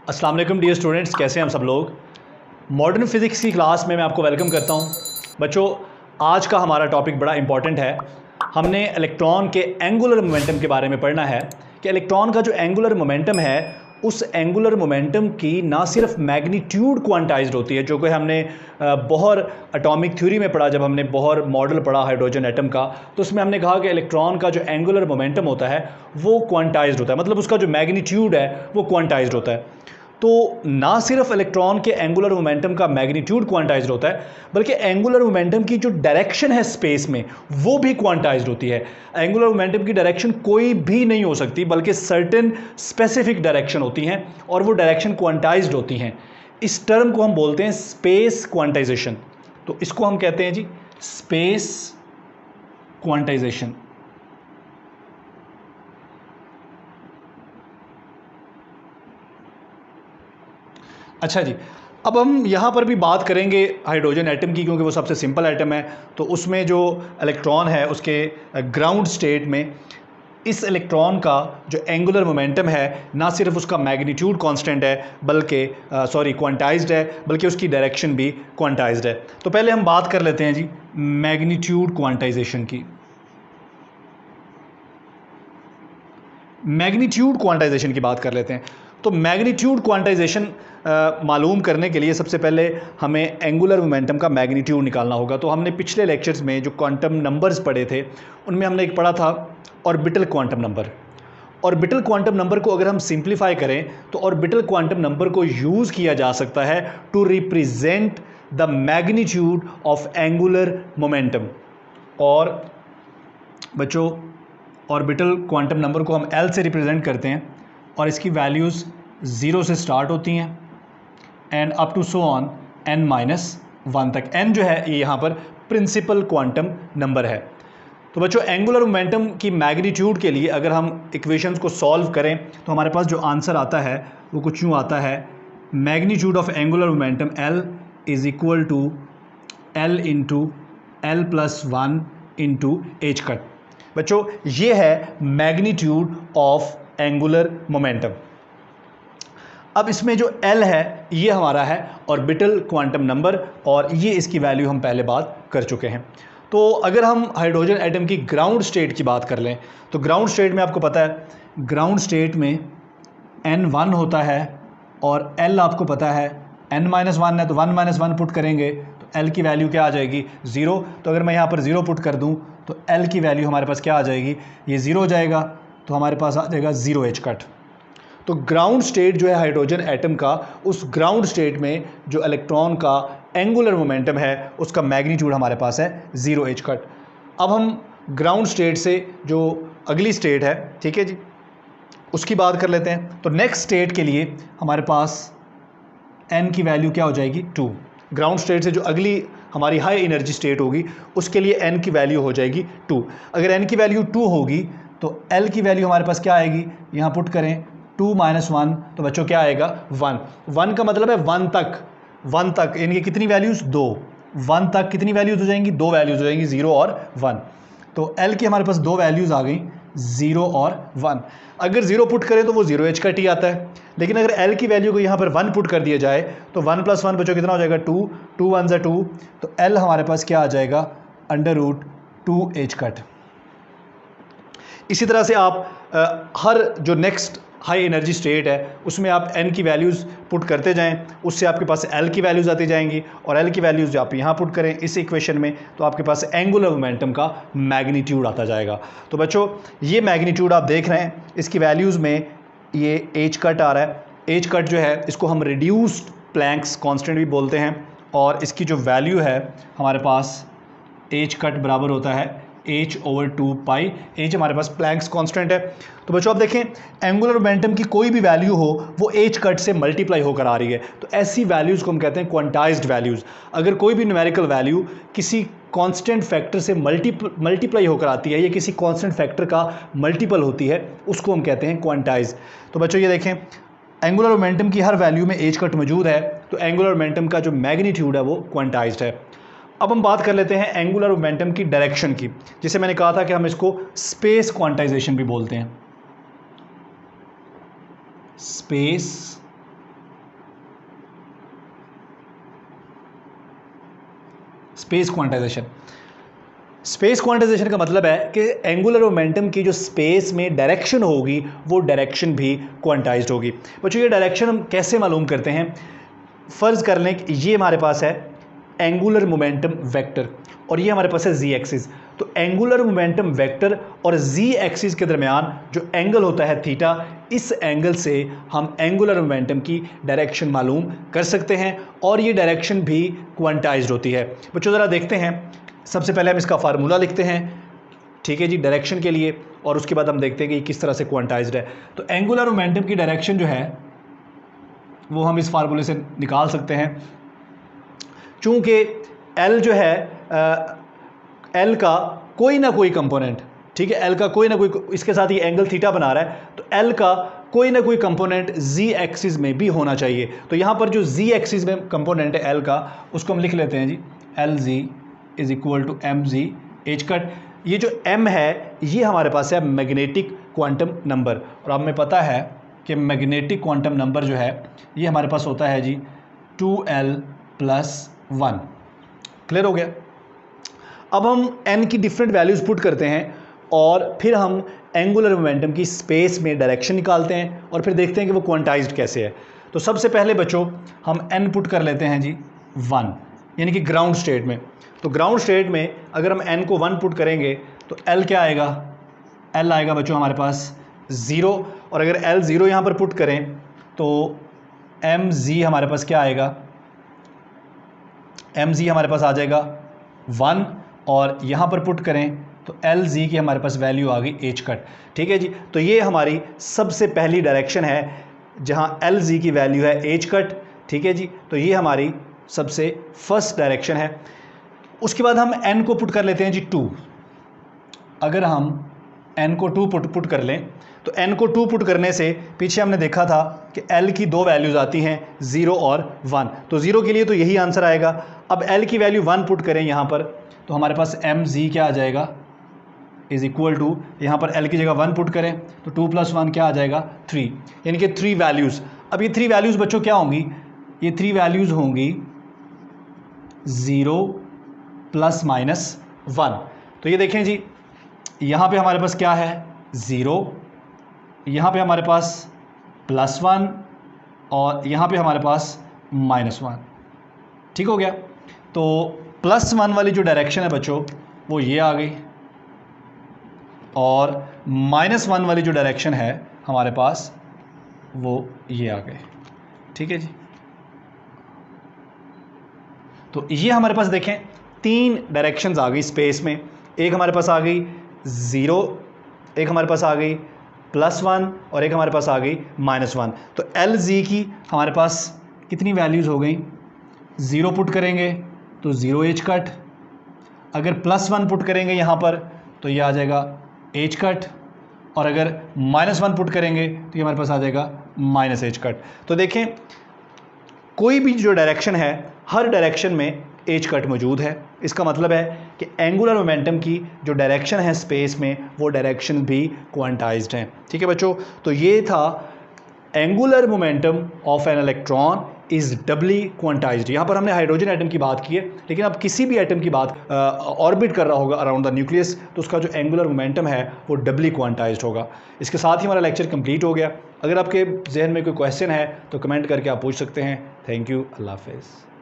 अस्सलाम वालेकुम dear students, कैसे हैं हम सब लोग। मॉडर्न फिज़िक्स की क्लास में मैं आपको वेलकम करता हूं। बच्चों, आज का हमारा टॉपिक बड़ा इंपॉर्टेंट है। हमने इलेक्ट्रॉन के एंगुलर मोमेंटम के बारे में पढ़ना है कि इलेक्ट्रॉन का जो एंगुलर मोमेंटम है उस एंगुलर मोमेंटम की ना सिर्फ मैग्नीट्यूड क्वांटाइज्ड होती है, जो कि हमने बोहर एटॉमिक थ्योरी में पढ़ा। जब हमने बोहर मॉडल पढ़ा हाइड्रोजन एटम का, तो उसमें हमने कहा कि इलेक्ट्रॉन का जो एंगुलर मोमेंटम होता है वो क्वांटाइज्ड होता है, मतलब उसका जो मैग्नीट्यूड है वो क्वांटाइज्ड होता है। तो ना सिर्फ इलेक्ट्रॉन के एंगुलर मोमेंटम का मैग्नीट्यूड क्वांटाइज्ड होता है, बल्कि एंगुलर मोमेंटम की जो डायरेक्शन है स्पेस में वो भी क्वांटाइज्ड होती है। एंगुलर मोमेंटम की डायरेक्शन कोई भी नहीं हो सकती, बल्कि सर्टेन स्पेसिफिक डायरेक्शन होती हैं और वो डायरेक्शन क्वांटाइज्ड होती हैं। इस टर्म को हम बोलते हैं स्पेस क्वांटाइजेशन। तो इसको हम कहते हैं जी स्पेस क्वांटाइजेशन। अच्छा जी, अब हम यहाँ पर भी बात करेंगे हाइड्रोजन एटम की, क्योंकि वो सबसे सिंपल एटम है। तो उसमें जो इलेक्ट्रॉन है उसके ग्राउंड स्टेट में इस इलेक्ट्रॉन का जो एंगुलर मोमेंटम है ना सिर्फ उसका मैग्नीट्यूड कांस्टेंट है बल्कि क्वांटाइज्ड है, बल्कि उसकी डायरेक्शन भी क्वांटाइज्ड है। तो पहले हम बात कर लेते हैं जी मैग्नीट्यूड क्वांटाइजेशन की। मैग्नीट्यूड क्वांटाइजेशन की बात कर लेते हैं। तो मैग्नीट्यूड क्वांटाइजेशन मालूम करने के लिए सबसे पहले हमें एंगुलर मोमेंटम का मैग्नीट्यूड निकालना होगा। तो हमने पिछले लेक्चर्स में जो क्वांटम नंबर्स पढ़े थे उनमें हमने एक पढ़ा था orbital quantum number. Orbital quantum number को अगर हम सिंप्लीफाई करें तो ऑर्बिटल क्वांटम नंबर को यूज़ किया जा सकता है to represent the magnitude of angular momentum. और बच्चों, ऑर्बिटल क्वांटम नंबर को हम L से रिप्रेजेंट करते हैं और इसकी वैल्यूज़ 0 से स्टार्ट होती हैं and up to so on n-1 तक। n जो है ये यहाँ पर प्रिंसिपल क्वांटम नंबर है। तो बच्चों, एंगुलर मोमेंटम की मैग्नीट्यूड के लिए अगर हम इक्वेशंस को सॉल्व करें तो हमारे पास जो आंसर आता है वो कुछ यूँ आता है, magnitude of angular momentum L is equal to L into L+1 into h cut. बच्चों, ये है मैग्नीट्यूड ऑफ एंगुलर मोमेंटम। अब इसमें जो L है ये हमारा है ऑर्बिटल क्वांटम नंबर और ये इसकी वैल्यू हम पहले बात कर चुके हैं। तो अगर हम हाइड्रोजन एटम की ग्राउंड स्टेट की बात कर लें तो ग्राउंड स्टेट में आपको पता है ग्राउंड स्टेट में n1 होता है और L आपको पता है n-1 है, तो 1-1 पुट करेंगे तो L की वैल्यू क्या आ जाएगी, 0। तो अगर मैं यहाँ पर 0 पुट कर दूँ तो L की वैल्यू हमारे पास क्या आ जाएगी, ये 0 हो जाएगा, तो हमारे पास आ जाएगा 0 कट। तो ग्राउंड स्टेट जो है हाइड्रोजन एटम का, उस ग्राउंड स्टेट में जो इलेक्ट्रॉन का एंगुलर मोमेंटम है उसका मैग्नीट्यूड हमारे पास है 0 कट। अब हम ग्राउंड स्टेट से जो अगली स्टेट है, ठीक है जी, उसकी बात कर लेते हैं। तो नेक्स्ट स्टेट के लिए हमारे पास n की वैल्यू क्या हो जाएगी, 2। ग्राउंड स्टेट से जो अगली हमारी हाई एनर्जी स्टेट होगी उसके लिए n की वैल्यू हो जाएगी 2। अगर n की वैल्यू 2 होगी तो L की वैल्यू हमारे पास क्या आएगी, यहाँ पुट करें 2-1, तो बच्चों क्या आएगा, 1 का मतलब है 1 तक यानी कि कितनी वैल्यूज़, 2। 1 तक कितनी वैल्यूज़ हो जाएंगी, 2 वैल्यूज़ हो जाएंगी, 0 और 1। तो L की हमारे पास 2 वैल्यूज़ आ गई, 0 और 1। अगर 0 पुट करें तो वो 0 कट ही आता है, लेकिन अगर L की वैल्यू को यहाँ पर 1 पुट कर दिया जाए तो 1+1 बच्चों कितना हो जाएगा, 2, 2 1 ज़ा 2, तो L हमारे पास क्या आ जाएगा, √2 कट। इसी तरह से आप हर जो नेक्स्ट हाई एनर्जी स्टेट है उसमें आप n की वैल्यूज़ पुट करते जाएं, उससे आपके पास L की वैल्यूज़ आती जाएंगी और L की वैल्यूज़ जो आप यहाँ पुट करें इस इक्वेशन में तो आपके पास एंगुलर मोमेंटम का मैग्नीट्यूड आता जाएगा। तो बच्चों, ये मैग्नीट्यूड आप देख रहे हैं, इसकी वैल्यूज़ में ये h कट आ रहा है। h कट जो है इसको हम रिड्यूस्ड प्लैंक्स कांस्टेंट भी बोलते हैं और इसकी जो वैल्यू है हमारे पास h कट बराबर होता है h/2π। h हमारे पास प्लैंक्स कांस्टेंट है। तो बच्चों आप देखें, एंगुलर मोमेंटम की कोई भी वैल्यू हो वो h कट से मल्टीप्लाई होकर आ रही है, तो ऐसी वैल्यूज़ को हम कहते हैं क्वांटाइज्ड वैल्यूज़। अगर कोई भी न्यूमेरिकल वैल्यू किसी कांस्टेंट फैक्टर से मल्टीप्लाई होकर आती है या किसी कांस्टेंट फैक्टर का मल्टीपल होती है उसको हम कहते हैं क्वांटाइज। तो बच्चों ये देखें, एंगुलर मोमेंटम की हर वैल्यू में h कट मौजूद है, तो एंगुलर मोमेंटम का जो मैग्नीट्यूड है वो क्वांटाइज्ड है। अब हम बात कर लेते हैं एंगुलर मोमेंटम की डायरेक्शन की, जिसे मैंने कहा था कि हम इसको स्पेस क्वांटाइजेशन भी बोलते हैं। Space space quantization. Space quantization का मतलब है कि एंगुलर मोमेंटम की जो स्पेस में डायरेक्शन होगी वो डायरेक्शन भी क्वांटाइज्ड होगी। बच्चों ये डायरेक्शन हम कैसे मालूम करते हैं? फ़र्ज़ कर लें कि ये हमारे पास है एंगुलर मोमेंटम वेक्टर और ये हमारे पास है जी एक्सिस। तो एंगुलर मोमेंटम वेक्टर और जी एक्सिस के दरमियान जो एंगल होता है थीटा, इस एंगल से हम एंगुलर मोमेंटम की डायरेक्शन मालूम कर सकते हैं और ये डायरेक्शन भी क्वांटाइज्ड होती है। बच्चों ज़रा देखते हैं, सबसे पहले हम इसका फार्मूला लिखते हैं, ठीक है जी, डायरेक्शन के लिए, और उसके बाद हम देखते हैं कि किस तरह से क्वांटाइज्ड है। तो एंगुलर मोमेंटम की डायरेक्शन जो है वो हम इस फार्मूले से निकाल सकते हैं। चूँकि एल जो है एल का कोई ना कोई कंपोनेंट, ठीक है, एल का कोई ना कोई, इसके साथ ये एंगल थीटा बना रहा है, तो एल का कोई ना कोई कंपोनेंट जी एक्सिस में भी होना चाहिए। तो यहाँ पर जो जी एक्सिस में कंपोनेंट है एल का, उसको हम लिख लेते हैं G, L G is equal to M G H cut. ये जो एम है ये हमारे पास है मैग्नेटिक क्वांटम नंबर, और हमें पता है कि मैग्नेटिक क्वांटम नंबर जो है ये हमारे पास होता है जी 2l+1। क्लियर हो गया? अब हम n की डिफरेंट वैल्यूज़ पुट करते हैं और फिर हम एंगुलर मोमेंटम की स्पेस में डायरेक्शन निकालते हैं और फिर देखते हैं कि वो क्वांटाइज्ड कैसे है। तो सबसे पहले बच्चों हम n पुट कर लेते हैं जी 1, यानी कि ग्राउंड स्टेट में। तो ग्राउंड स्टेट में अगर हम n को 1 पुट करेंगे तो l क्या आएगा? l आएगा बच्चों हमारे पास 0, और अगर l 0 यहाँ पर पुट करें तो mg हमारे पास क्या आएगा? mg हमारे पास आ जाएगा 1, और यहाँ पर पुट करें तो lg की हमारे पास वैल्यू आ गई h कट। ठीक है जी, तो ये हमारी सबसे पहली डायरेक्शन है जहाँ lg की वैल्यू है h कट। ठीक है जी, तो ये हमारी सबसे फर्स्ट डायरेक्शन है। उसके बाद हम n को पुट कर लेते हैं जी 2। अगर हम n को 2 पुट कर लें तो n को 2 पुट करने से पीछे हमने देखा था कि l की दो वैल्यूज़ आती हैं 0 और 1, तो 0 के लिए तो यही आंसर आएगा। अब l की वैल्यू 1 पुट करें यहाँ पर तो हमारे पास mg क्या आ जाएगा? इज़ इक्वल टू, यहाँ पर l की जगह 1 पुट करें तो 2 + 1 क्या आ जाएगा? 3, यानी कि 3 वैल्यूज़। अब ये 3 वैल्यूज़ बच्चों क्या होंगी? ये 3 वैल्यूज़ होंगी 0 ± 1। तो ये देखें जी, यहाँ पे हमारे पास क्या है? 0, यहाँ पे हमारे पास +1 और यहाँ पे हमारे पास -1। ठीक हो गया? तो +1 वाली जो डायरेक्शन है बच्चों वो ये आ गई, और -1 वाली जो डायरेक्शन है हमारे पास वो ये आ गए। ठीक है जी, तो ये हमारे पास देखें 3 डायरेक्शंस आ गई स्पेस में। एक हमारे पास आ गई 0, एक हमारे पास आ गई +1 और एक हमारे पास आ गई -1। तो LG की हमारे पास कितनी वैल्यूज़ हो गई? 0 पुट करेंगे तो 0h कट, अगर +1 पुट करेंगे यहाँ पर तो ये आ जाएगा h कट, और अगर -1 पुट करेंगे तो ये हमारे पास आ जाएगा -h कट। तो देखें कोई भी जो डायरेक्शन है हर डायरेक्शन में h कट मौजूद है। इसका मतलब है कि एंगुलर मोमेंटम की जो डायरेक्शन है स्पेस में वो डायरेक्शन भी क्वांटाइज्ड हैं। ठीक है बच्चों, तो ये था angular momentum of an electron is doubly quantized. यहाँ पर हमने हाइड्रोजन एटम की बात की है, लेकिन अब किसी भी एटम की बात ऑर्बिट कर रहा होगा अराउंड द न्यूक्लियस तो उसका जो एंगुलर मोमेंटम है वो डबली क्वांटाइज्ड होगा। इसके साथ ही हमारा लेक्चर कंप्लीट हो गया। अगर आपके जहन में कोई क्वेश्चन है तो कमेंट करके आप पूछ सकते हैं। थैंक यू, अल्लाह हाफ़िज़।